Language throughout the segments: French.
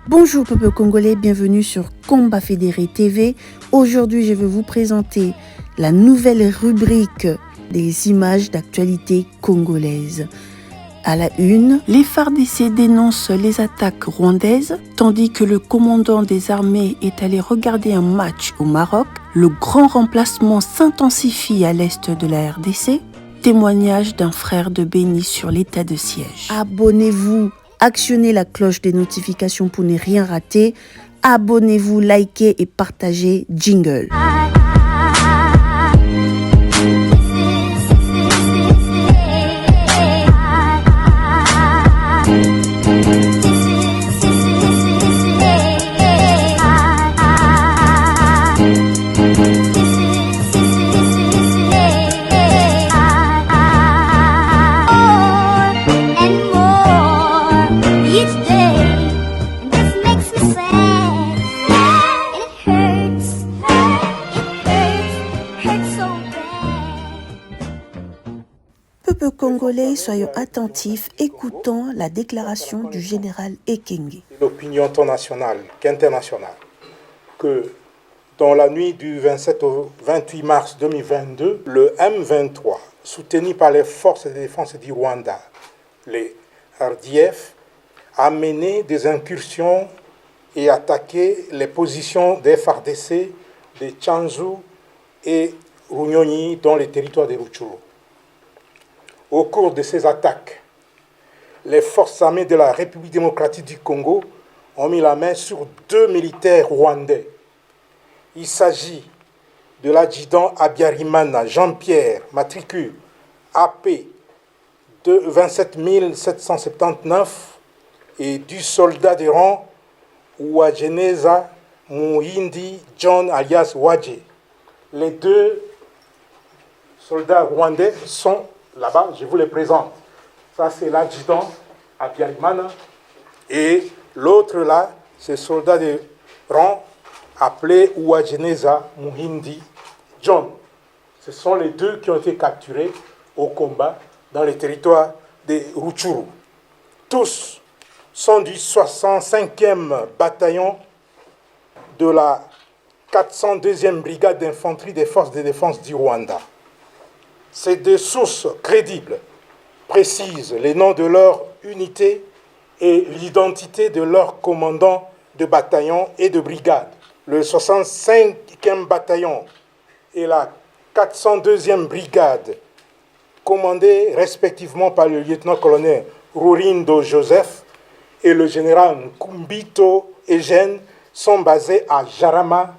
Bonjour peuple congolais, bienvenue sur Combat Fédéré TV. Aujourd'hui, je vais vous présenter la nouvelle rubrique des images d'actualité congolaise. À la une, les FARDC dénoncent les attaques rwandaises, tandis que le commandant des armées est allé regarder un match au Maroc. Le grand remplacement s'intensifie à l'est de la RDC. Témoignage d'un frère de Béni sur l'état de siège. Abonnez-vous, actionnez la cloche des notifications pour ne rien rater. Abonnez-vous, likez et partagez. Jingle. Peuple congolais, soyons attentifs, écoutons la déclaration du général Ekenge. L'opinion tant nationale qu'internationale, que dans la nuit du 27 au 28 mars 2022, le M23, soutenu par les forces de défense du Rwanda, les RDF, a mené des incursions et attaqué les positions des FARDC, de Tchanzu et Runyonyi dans les territoires de Rutshuru. Au cours de ces attaques, les forces armées de la République démocratique du Congo ont mis la main sur 2 militaires rwandais. Il s'agit de l'adjudant Habyarimana Jean-Pierre, matricule AP de 27 779, et du soldat de rang Uwajeneza Muhindi John alias Wadje. Les 2 soldats rwandais sont là-bas, je vous les présente. Ça, c'est l'adjudant Habyarimana. Et l'autre là, c'est le soldat de rang appelé Uwajeneza Muhindi John. Ce sont les 2 qui ont été capturés au combat dans les territoires de Rutshuru. Tous sont du 65e bataillon de la 402e brigade d'infanterie des forces de défense du Rwanda. Ces 2 sources crédibles précisent les noms de leur unité et l'identité de leurs commandants de bataillon et de brigade. Le 65e bataillon et la 402e brigade, commandés respectivement par le lieutenant-colonel Rurindo Joseph et le général Nkumbito Eugène, sont basés à Jarama,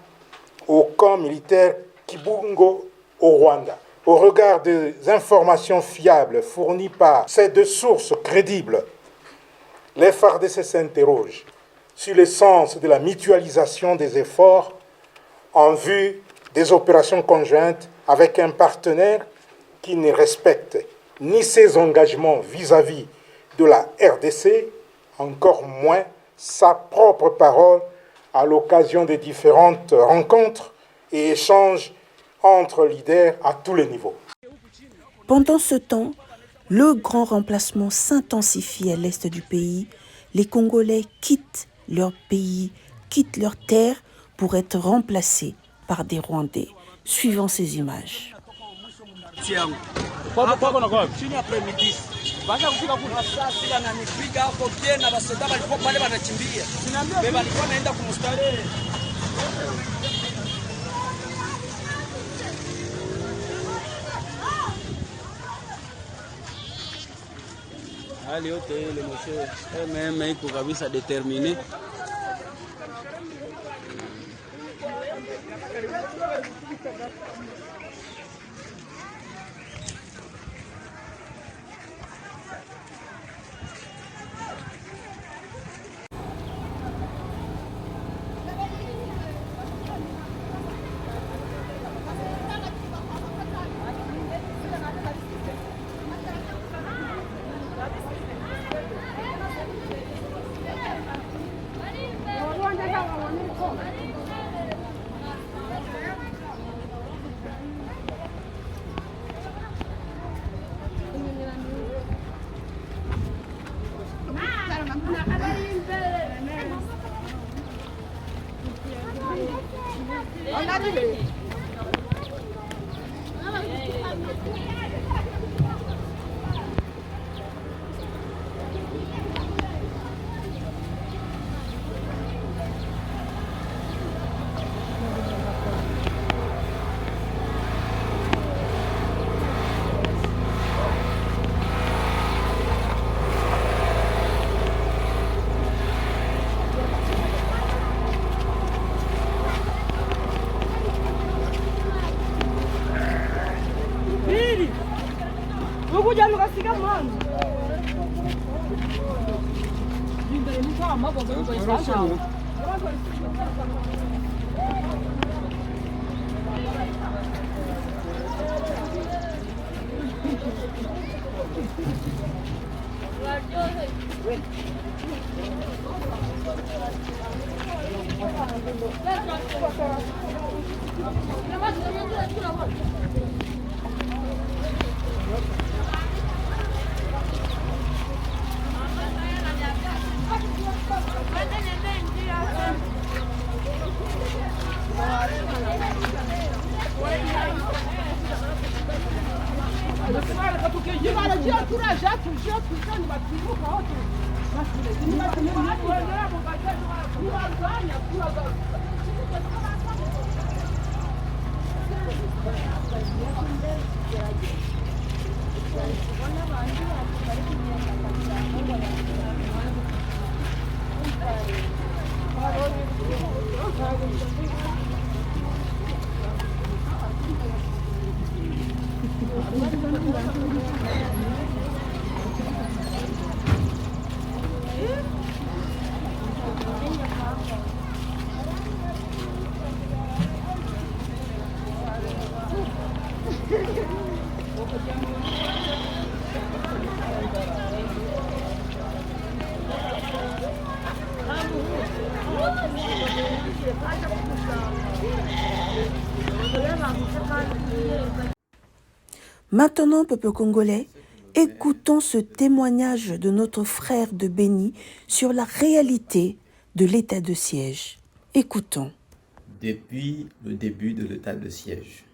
au camp militaire Kibungo, au Rwanda. Au regard des informations fiables fournies par ces 2 sources crédibles, les FARDC s'interrogent sur le sens de la mutualisation des efforts en vue des opérations conjointes avec un partenaire qui ne respecte ni ses engagements vis-à-vis de la RDC, encore moins sa propre parole à l'occasion des différentes rencontres et échanges entre leaders à tous les niveaux. Pendant ce temps, le grand remplacement s'intensifie à l'est du pays. Les Congolais quittent leur pays, quittent leur terre pour être remplacés par des Rwandais. Suivant ces images. Hali yote ile moshe MM iko kabisa determine. Maintenant, peuple congolais, écoutons ce témoignage de notre frère de Béni sur la réalité de l'état de siège. Écoutons. Depuis le début de l'état de siège,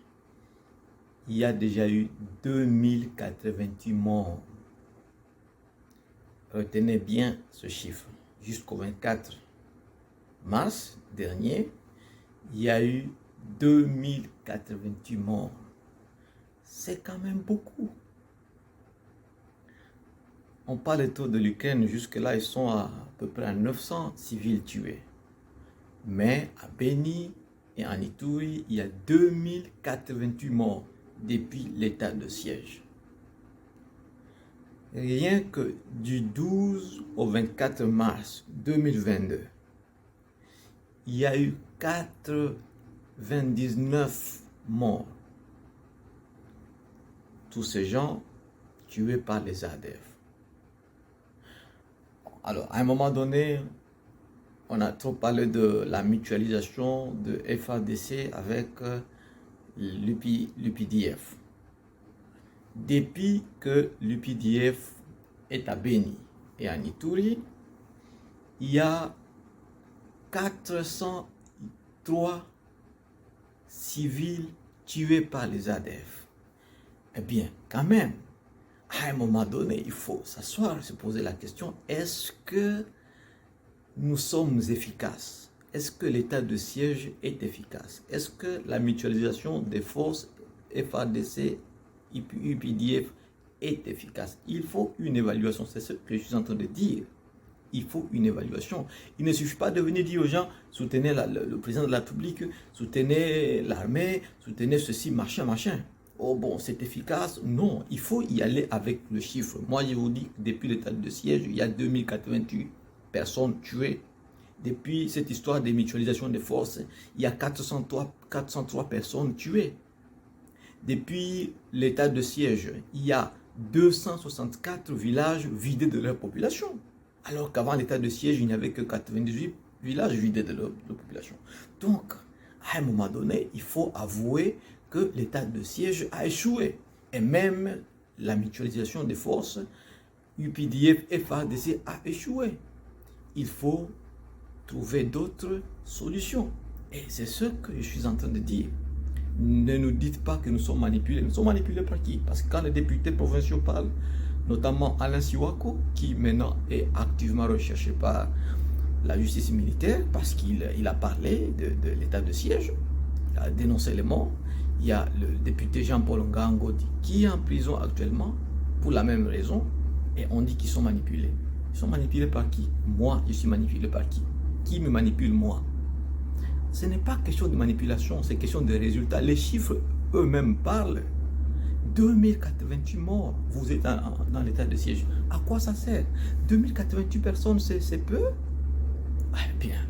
il y a déjà eu 2088 morts. Retenez bien ce chiffre. Jusqu'au 24 mars dernier, il y a eu 2088 morts. C'est quand même beaucoup. On parle tôt de l'Ukraine, jusque-là, ils sont à peu près à 900 civils tués. Mais à Béni et en Ituri, il y a 2088 morts depuis l'état de siège. Rien que du 12 au 24 mars 2022, il y a eu 99 morts. Tous ces gens tués par les ADF. Alors, à un moment donné, on a trop parlé de la mutualisation de FARDC avec l'UPDF. Depuis que l'UPDF est à Béni et en Ituri, il y a 403 civils tués par les ADF. Eh bien, quand même, à un moment donné, il faut s'asseoir et se poser la question, est-ce que nous sommes efficaces? Est-ce que l'état de siège est efficace? Est-ce que la mutualisation des forces FARDC, UPDF est efficace? Il faut une évaluation, c'est ce que je suis en train de dire. Il faut une évaluation. Il ne suffit pas de venir dire aux gens, soutenez le président de la République, soutenez l'armée, soutenez ceci, machin, machin. Oh bon, c'est efficace? Non, il faut y aller avec le chiffre. Moi, je vous dis que depuis l'état de siège, il y a 2088 personnes tuées. Depuis cette histoire de mutualisation des forces, il y a 403 personnes tuées. Depuis l'état de siège, il y a 264 villages vidés de leur population. Alors qu'avant l'état de siège, il n'y avait que 98 villages vidés de leur population. Donc, à un moment donné, il faut avouer que l'état de siège a échoué. Et même la mutualisation des forces, UPDF et FARDC a échoué. Il faut trouver d'autres solutions. Et c'est ce que je suis en train de dire. Ne nous dites pas que nous sommes manipulés. Nous sommes manipulés par qui? Parce que quand les députés provinciaux parlent, notamment Alain Siwako, qui maintenant est activement recherché par la justice militaire, parce qu'il a parlé de l'état de siège, il a dénoncé les morts. Il y a le député Jean-Paul Ngangodi qui est en prison actuellement pour la même raison, et on dit qu'ils sont manipulés. Ils sont manipulés par qui? Moi, je suis manipulé par qui? Qui me manipule, moi? Ce n'est pas question de manipulation, c'est question de résultats. Les chiffres eux-mêmes parlent. 2088 morts, vous êtes dans l'état de siège. À quoi ça sert? 2088 personnes, c'est peu? Eh bien,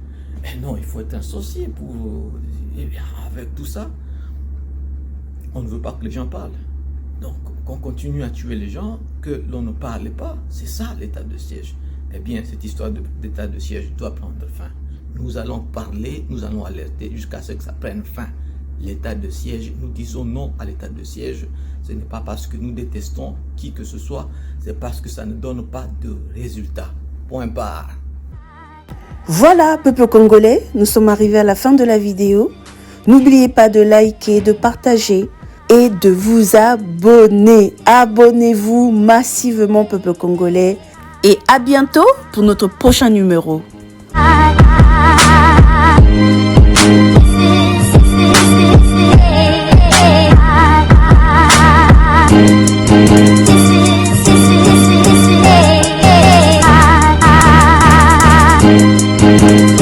mais non, il faut être associé pour... Eh bien, avec tout ça, on ne veut pas que les gens parlent. Donc, qu'on continue à tuer les gens, que l'on ne parle pas, c'est ça l'état de siège. Eh bien, cette histoire d'état de siège doit prendre fin. Nous allons parler, nous allons alerter jusqu'à ce que ça prenne fin. L'état de siège, nous disons non à l'état de siège. Ce n'est pas parce que nous détestons qui que ce soit, c'est parce que ça ne donne pas de résultat. Point barre. Voilà, peuple congolais, nous sommes arrivés à la fin de la vidéo. N'oubliez pas de liker, de partager et de vous abonner. Abonnez-vous massivement, peuple congolais. Et à bientôt pour notre prochain numéro. This is